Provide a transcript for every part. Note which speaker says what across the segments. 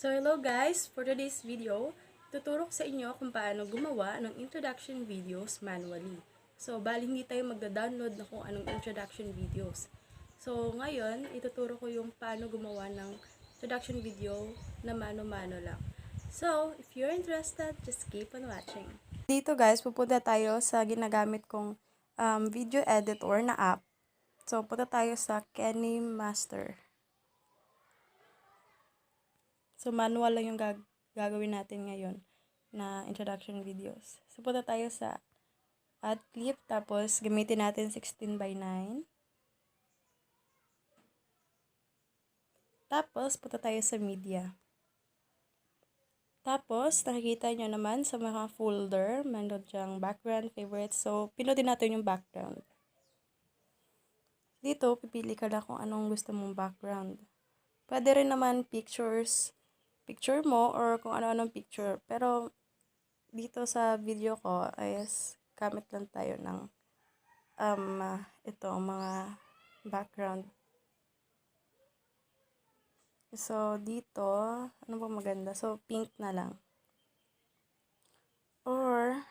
Speaker 1: So hello guys! For today's video, tuturo ko sa inyo kung paano gumawa ng introduction videos manually. So bali hindi tayo magda-download na kung anong introduction videos. So ngayon, ituturo ko yung paano gumawa ng introduction video na mano-mano lang. So, if you're interested, just keep on watching. Dito guys, pupunta tayo sa ginagamit kong video editor na app. So, punta tayo sa KineMaster. So, manual lang yung gagawin natin ngayon na introduction videos. So, punta tayo sa add clip, tapos gamitin natin 16:9. Tapos, punta tayo sa media. Tapos, nakikita nyo naman sa mga folder, meron dyang background, favorites. So, pinutin natin yung background. Dito, pipili ka na kung anong gusto mong background. Pwede rin naman picture mo or kung ano-anong picture. Pero, dito sa video ko is gamit lang tayo ng ito, mga background. So, dito, ano ba maganda? So, pink na lang. Or,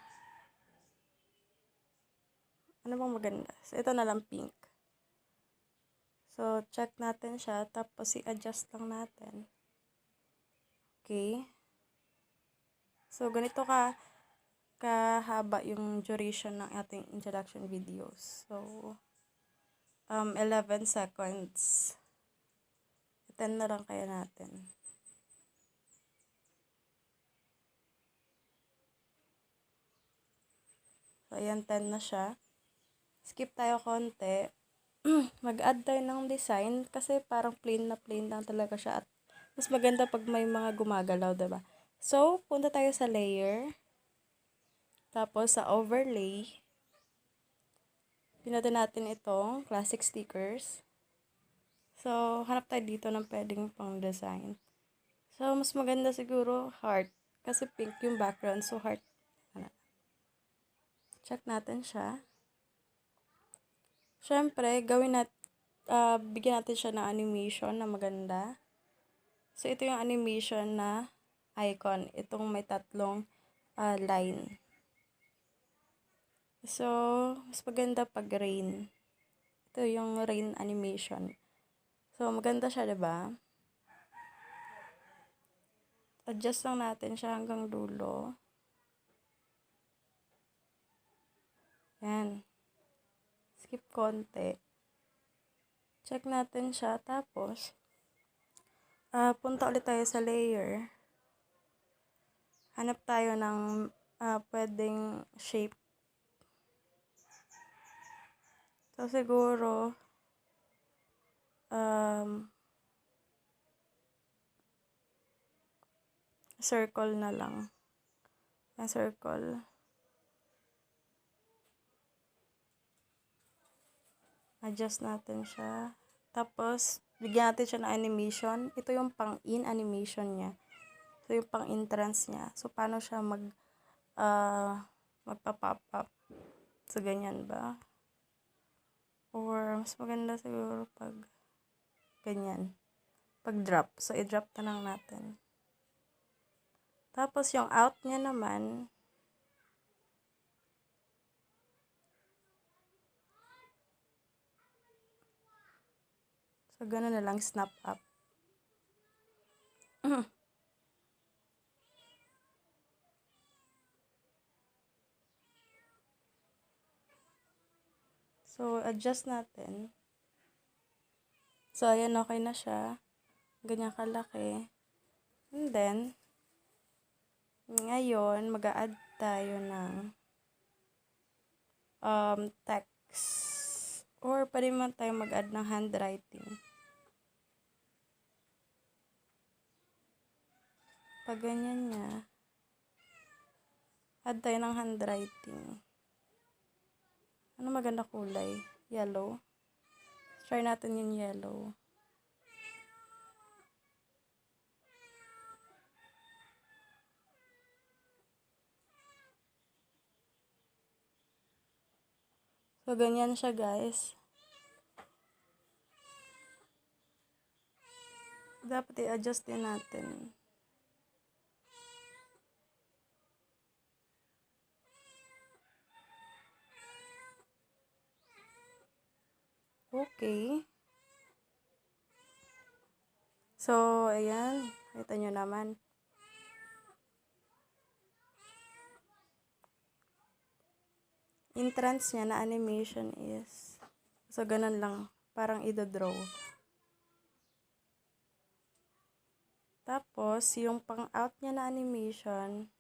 Speaker 1: ano bang maganda? So, ito na lang pink. So, check natin siya. Tapos, i-adjust lang natin. Okay. So, ganito kahaba yung duration ng ating introduction videos. So, 11 seconds. 10 na lang kaya natin. So, ayan, 10 na siya. Skip tayo konti. Mag-add tayo ng design kasi parang plain lang talaga siya. At mas maganda pag may mga gumagalaw, diba? So, punta tayo sa layer. Tapos, sa overlay. Pinutin natin itong classic stickers. So, hanap tayo dito ng pwedeng pang design. So, mas maganda siguro heart. Kasi pink yung background. So, heart. Check natin siya. Siyempre, bigyan natin siya ng animation na maganda. So, ito yung animation na icon. Itong may tatlong line. So, mas maganda pag rain. Ito yung rain animation. So, maganda siya, diba? Adjust lang natin siya hanggang dulo. Yan. Skip konti. Check natin siya. Tapos, punta ulit tayo sa layer. Hanap tayo ng pwedeng shape. So, siguro, circle na lang. Circle. Adjust natin siya. Tapos, bigyan natin siya ng animation. Ito yung pang-in animation niya. Ito yung pang-entrance niya. So, paano siya magpa-pop up? So, ganyan ba? Or, mas maganda siguro pag ganyan. Pag drop. So, i-drop na lang natin. Tapos, yung out niya naman, so, gano'n na lang, snap up. So, adjust natin. So, ayan, okay na siya. Ganyan kalaki. And then, ngayon, mag-a-add tayo ng text. Or, pwede man tayo mag-add ng handwriting. Pag ganyan niya, add tayo ng handwriting. Ano maganda kulay? Yellow. Try natin yung yellow. So, ganyan siya, guys. Dapat i-adjust din natin. Okay. So, ayan. Kita nyo naman. Entrance niya na animation is, so, ganun lang. Parang i-draw. Tapos, yung pang-out niya na animation,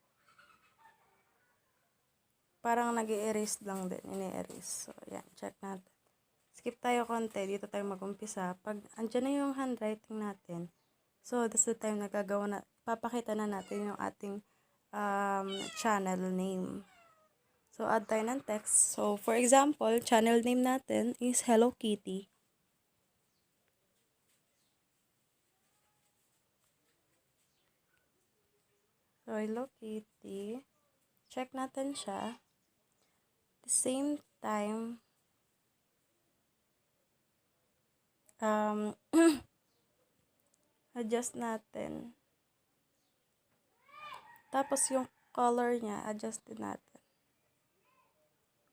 Speaker 1: parang nag-i-erase lang din. Ini-erase. So, yan. Check natin. Skip tayo konti. Dito tayo mag-umpisa. Pag andyan na yung handwriting natin, so, that's the time na papakita na natin yung ating channel name. So, add tayo ng text. So, for example, channel name natin is Hello Kitty. So, Hello Kitty. Check natin siya. At the same time, adjust natin. Tapos, yung color niya, adjust din natin.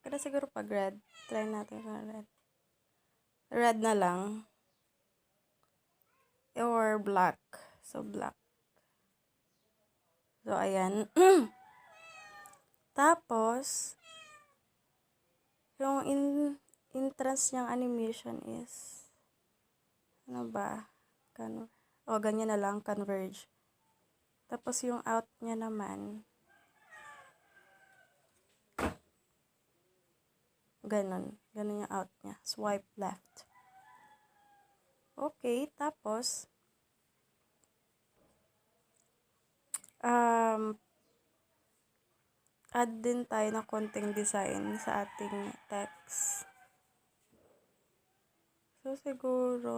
Speaker 1: Kada siguro pag red, try natin sa red. Red na lang. Or black. So, black. So, ayan. Tapos, yung entrance niyang animation is, ano ba? Ganyan na lang, converge. Tapos, yung out niya naman, ganun yung out niya. Swipe left. Okay, tapos, add din tayo ng konting design sa ating text. So, siguro,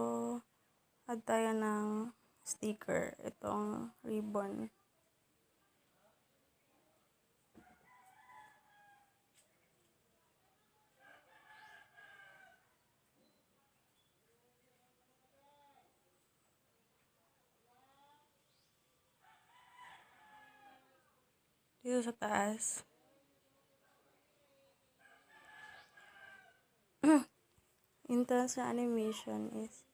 Speaker 1: add tayo ng sticker. Itong ribbon. Dito sa taas. Entrance na animation is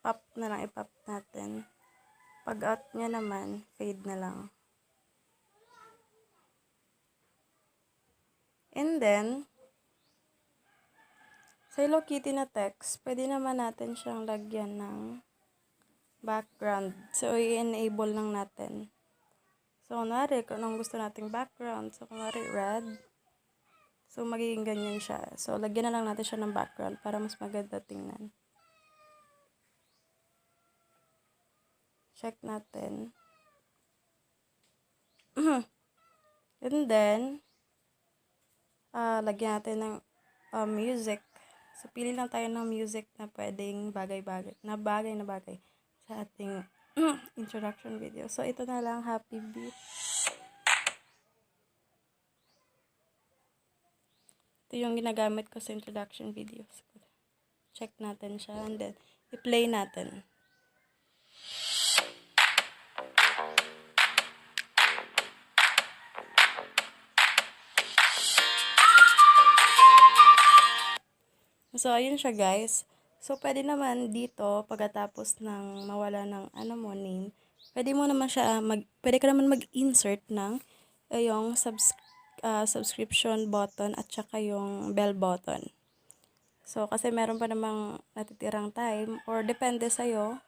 Speaker 1: pop na lang, ipop natin. Pag out niya naman, fade na lang. And then, sa Hello Kitty na text, pwede naman natin siyang lagyan ng background. So, i-enable lang natin. So, kunwari, kung anong gusto nating background. So, kunwari, red. So, magiging ganyan siya. So, lagyan na lang natin siya ng background para mas maganda tingnan. Check natin. And then, lagyan natin ng music. So, pili lang tayo ng music na pwedeng bagay na bagay sa ating introduction video. So, ito na lang, Happy Beat. Ito yung ginagamit ko sa introduction videos. Check natin siya and then, i-play natin. So, ayun siya guys. So, pwede naman dito, pagkatapos ng mawala ng name, pwede ka naman mag-insert ng yung subscription button at saka yung bell button. So, kasi meron pa namang natitirang time or depende sa'yo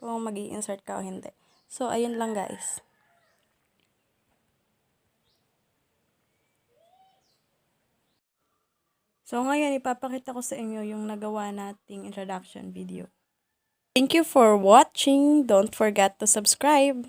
Speaker 1: kung mag-i-insert ka o hindi. So, ayun lang guys. So, ngayon, ipapakita ko sa inyo yung nagawa nating introduction video. Thank you for watching. Don't forget to subscribe.